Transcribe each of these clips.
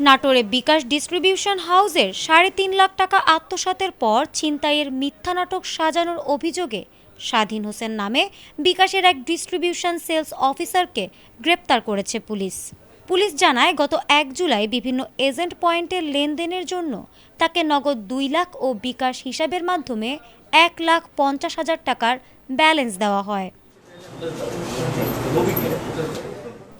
নাটোরে বিকাশ ডিস্ট্রিবিউশন হাউসের ৩.৫ লাখ টাকা আত্মসাতের পর ছিনতাইয়ের মিথ্যা নাটক সাজানোর অভিযোগে স্বাধীন হোসেন নামে বিকাশের এক ডিস্ট্রিবিউশন সেলস অফিসারকে গ্রেপ্তার করেছে পুলিশ। পুলিশ জানায়, গত ১ জুলাই বিভিন্ন এজেন্ট পয়েন্টের লেনদেনের জন্য তাকে নগদ ২ লাখ ও বিকাশ হিসাবের মাধ্যমে ১,৫০,০০০ টাকার ব্যালেন্স দেওয়া হয়।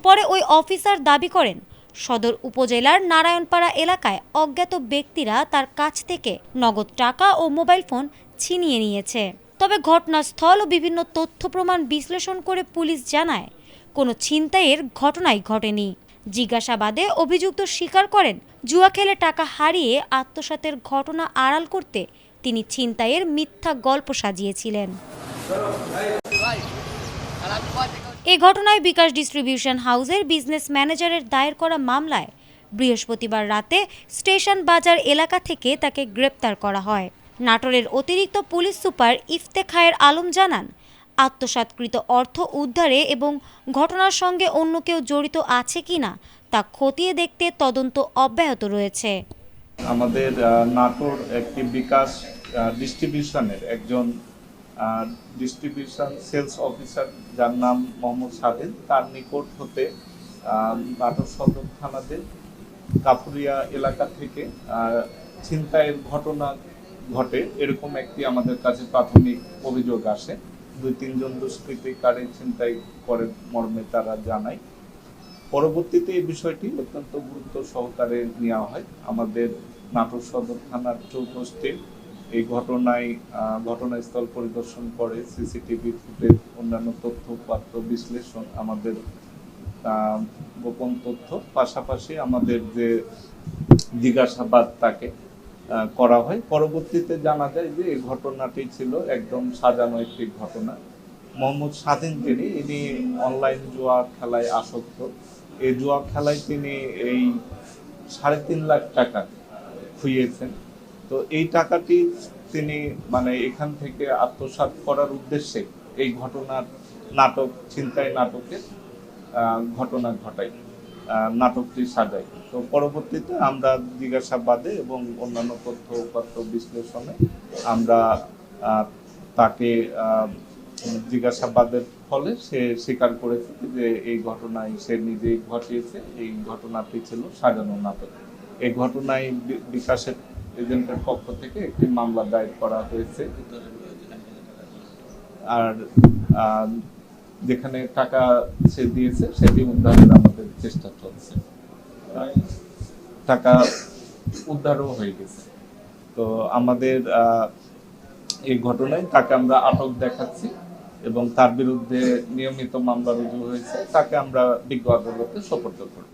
পরে ওই অফিসার দাবি করেন, সদর উপজেলার নারায়ণপাড়া এলাকায় অজ্ঞাত ব্যক্তিরা তার কাছ থেকে নগদ টাকা ও মোবাইল ফোন ছিনিয়ে নিয়েছে। তবে ঘটনাস্থল ও বিভিন্ন তথ্য প্রমাণ বিশ্লেষণ করে পুলিশ জানায়, কোনো ছিনতাইয়ের ঘটনাই ঘটেনি। জিজ্ঞাসাবাদে অভিযুক্ত স্বীকার করেন, জুয়া খেলে টাকা হারিয়ে আত্মসাতের ঘটনা আড়াল করতে তিনি ছিনতাইয়ের মিথ্যা গল্প সাজিয়েছিলেন। এ ঘটনায় বিকাশ ডিস্ট্রিবিউশন হাউসের বিজনেস ম্যানেজারের দায়ের করা মামলায় বৃহস্পতিবার রাতে স্টেশন বাজার এলাকা থেকে তাকে গ্রেপ্তার করা হয়। নাটোরের অতিরিক্ত পুলিশ সুপার ইফতেখায়ের আলম জানান, আত্মসাৎকৃত অর্থ উদ্ধারে এবং ঘটনার সঙ্গে অন্য কেউ জড়িত আছে কিনা তা খতিয়ে দেখতে তদন্ত অব্যাহত রয়েছে। আমাদের নাটোর একটি বিকাশ ডিস্ট্রিবিউশনের একজন ডিস্ট্রিবিউশন সেলস অফিসার যার নাম মোহাম্মদ স্বাধীন, তার নিকট হতে নাটোর সদর থানাতে কাপুরিয়া এলাকা থেকে ছিনতাইয়ের ঘটনা ঘটে এরকম একটি আমাদের কাছে প্রাথমিক অভিযোগ আসে। ২-৩ জন দুষ্কৃতিকারী ছিনতাই করে মর্মে তারা জানায়। পরবর্তীতে এই বিষয়টি অত্যন্ত গুরুত্ব সহকারে নেওয়া হয়। আমাদের নাটোর সদর থানার চৌকস্টির এই ঘটনাস্থল পরিদর্শন করে সিসিটিভি ফুটেজ, অন্যান্য তথ্যপাত্র বিশ্লেষণ, আমাদের গোপন তথ্য, পাশাপাশি আমাদের যে জিজ্ঞাসাবাদ তাকে করা হয়। পরবর্তীতে জানা যায় যে এই ঘটনাটি ছিল একদম সাজানো একটি ঘটনা। মোহাম্মদ স্বাধীন ইনি অনলাইন জুয়া খেলায় আসক্ত। এই জুয়া খেলায় তিনি এই ৩.৫ লাখ টাকা খুইয়েছেন। তো এই টাকাটি তিনি এখান থেকে আত্মসাৎ করার উদ্দেশ্যে এই ছিনতাই নাটকের ঘটনা ঘটাই, নাটকটি সাজাই। তো পরবর্তীতে আমরা জিজ্ঞাসাবাদে এবং অন্যান্য তথ্যপত্র বিশ্লেষণে আমরা তাকে জিজ্ঞাসাবাদের ফলে সে স্বীকার করেছে যে এই ঘটনায় সে নিজেই ঘটিয়েছে। এই ঘটনাটি ছিল সাজানো নাটক। এই ঘটনায় বিকাশের এজেন্টের পক্ষ থেকে একটি মামলা দায়ের করা হয়েছে। আর যেখানে টাকা সে দিয়েছে সেটি উদ্ধারের আমাদের চেষ্টা চলছে। টাকা উদ্ধারও হয়ে গেছে। তো আমাদের এই ঘটনায় তাকে আমরা আটক দেখাচ্ছি এবং তার বিরুদ্ধে নিয়মিত মামলা রুজু হয়েছে। তাকে আমরা বিজ্ঞ আদালতে সোপর্দ করব।